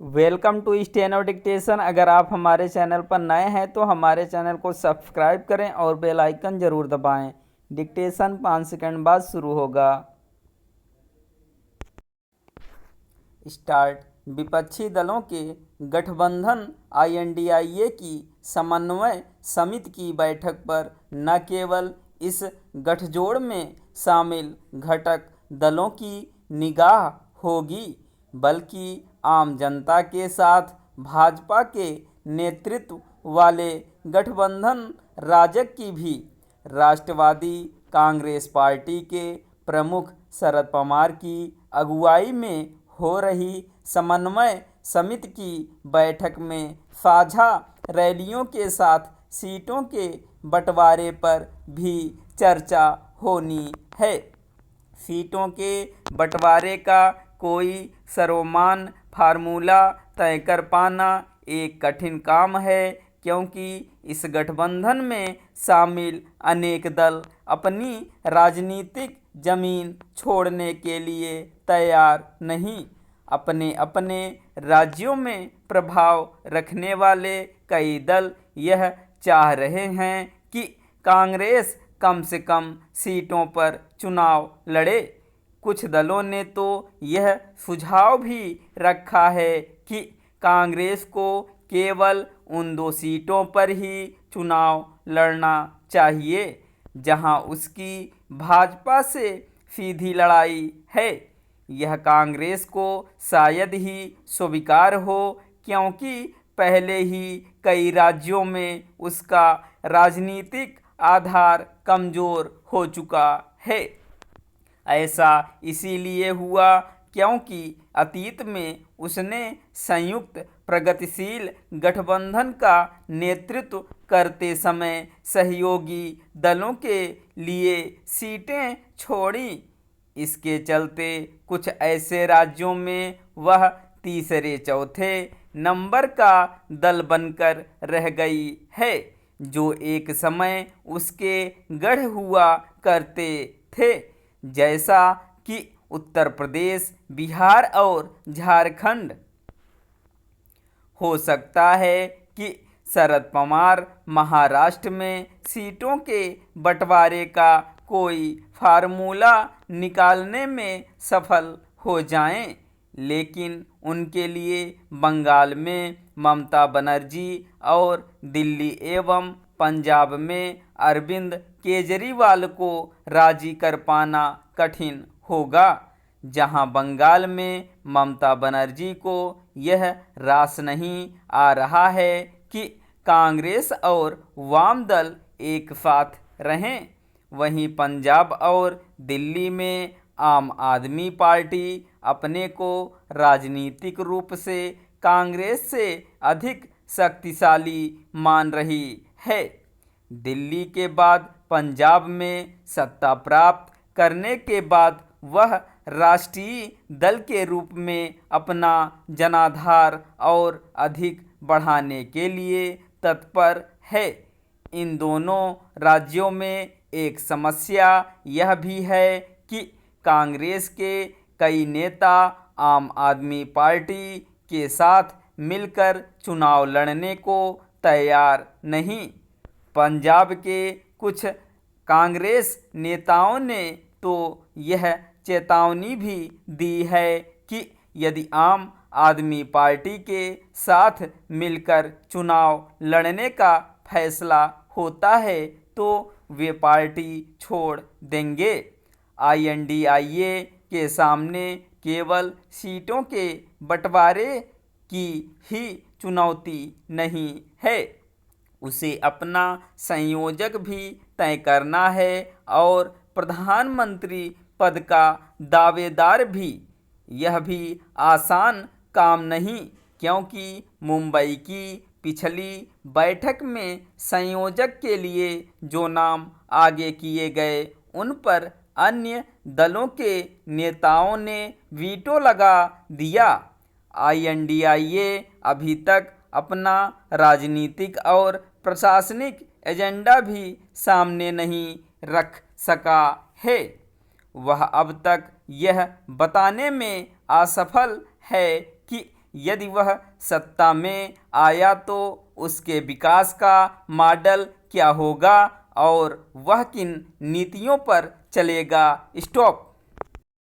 Welcome to steno dictation. अगर आप हमारे चैनल पर नए हैं तो हमारे चैनल को सब्सक्राइब करें और बेल आइकन ज़रूर दबाएं। डिक्टेशन 5 सेकंड बाद शुरू होगा। स्टार्ट। विपक्षी दलों के गठबंधन आईएनडीआईए की समन्वय समिति की बैठक पर न केवल इस गठजोड़ में शामिल घटक दलों की निगाह होगी बल्कि आम जनता के साथ भाजपा के नेतृत्व वाले गठबंधन राजग की भी। राष्ट्रवादी कांग्रेस पार्टी के प्रमुख शरद पवार की अगुवाई में हो रही समन्वय समिति की बैठक में साझा रैलियों के साथ सीटों के बंटवारे पर भी चर्चा होनी है। सीटों के बंटवारे का कोई सर्वमान्य फार्मूला तय कर पाना एक कठिन काम है, क्योंकि इस गठबंधन में शामिल अनेक दल अपनी राजनीतिक जमीन छोड़ने के लिए तैयार नहीं। अपने अपने राज्यों में प्रभाव रखने वाले कई दल यह चाह रहे हैं कि कांग्रेस कम से कम सीटों पर चुनाव लड़े। कुछ दलों ने तो यह सुझाव भी रखा है कि कांग्रेस को केवल उन 2 सीटों पर ही चुनाव लड़ना चाहिए जहां उसकी भाजपा से सीधी लड़ाई है। यह कांग्रेस को शायद ही स्वीकार हो, क्योंकि पहले ही कई राज्यों में उसका राजनीतिक आधार कमजोर हो चुका है। ऐसा इसीलिए हुआ क्योंकि अतीत में उसने संयुक्त प्रगतिशील गठबंधन का नेतृत्व करते समय सहयोगी दलों के लिए सीटें छोड़ी। इसके चलते कुछ ऐसे राज्यों में वह तीसरे चौथे नंबर का दल बनकर रह गई है जो एक समय उसके गढ़ हुआ करते थे, जैसा कि उत्तर प्रदेश, बिहार और झारखंड। हो सकता है कि शरद पवार महाराष्ट्र में सीटों के बंटवारे का कोई फार्मूला निकालने में सफल हो जाएं, लेकिन उनके लिए बंगाल में ममता बनर्जी और दिल्ली एवं पंजाब में अरविंद केजरीवाल को राजी कर पाना कठिन होगा। जहां बंगाल में ममता बनर्जी को यह रास नहीं आ रहा है कि कांग्रेस और वाम दल एक साथ रहें, वहीं पंजाब और दिल्ली में आम आदमी पार्टी अपने को राजनीतिक रूप से कांग्रेस से अधिक शक्तिशाली मान रही है। दिल्ली के बाद पंजाब में सत्ता प्राप्त करने के बाद वह राष्ट्रीय दल के रूप में अपना जनाधार और अधिक बढ़ाने के लिए तत्पर है। इन दोनों राज्यों में एक समस्या यह भी है कि कांग्रेस के कई नेता आम आदमी पार्टी के साथ मिलकर चुनाव लड़ने को तैयार नहीं। पंजाब के कुछ कांग्रेस नेताओं ने तो यह चेतावनी भी दी है कि यदि आम आदमी पार्टी के साथ मिलकर चुनाव लड़ने का फैसला होता है तो वे पार्टी छोड़ देंगे। आईएनडीआईए के सामने केवल सीटों के बंटवारे की ही चुनौती नहीं है, उसे अपना संयोजक भी तय करना है और प्रधानमंत्री पद का दावेदार भी। यह भी आसान काम नहीं, क्योंकि मुंबई की पिछली बैठक में संयोजक के लिए जो नाम आगे किए गए उन पर अन्य दलों के नेताओं ने वीटो लगा दिया। आईएनडीआईए अभी तक अपना राजनीतिक और प्रशासनिक एजेंडा भी सामने नहीं रख सका है। वह अब तक यह बताने में असफल है कि यदि वह सत्ता में आया तो उसके विकास का मॉडल क्या होगा और वह किन नीतियों पर चलेगा। स्टॉप।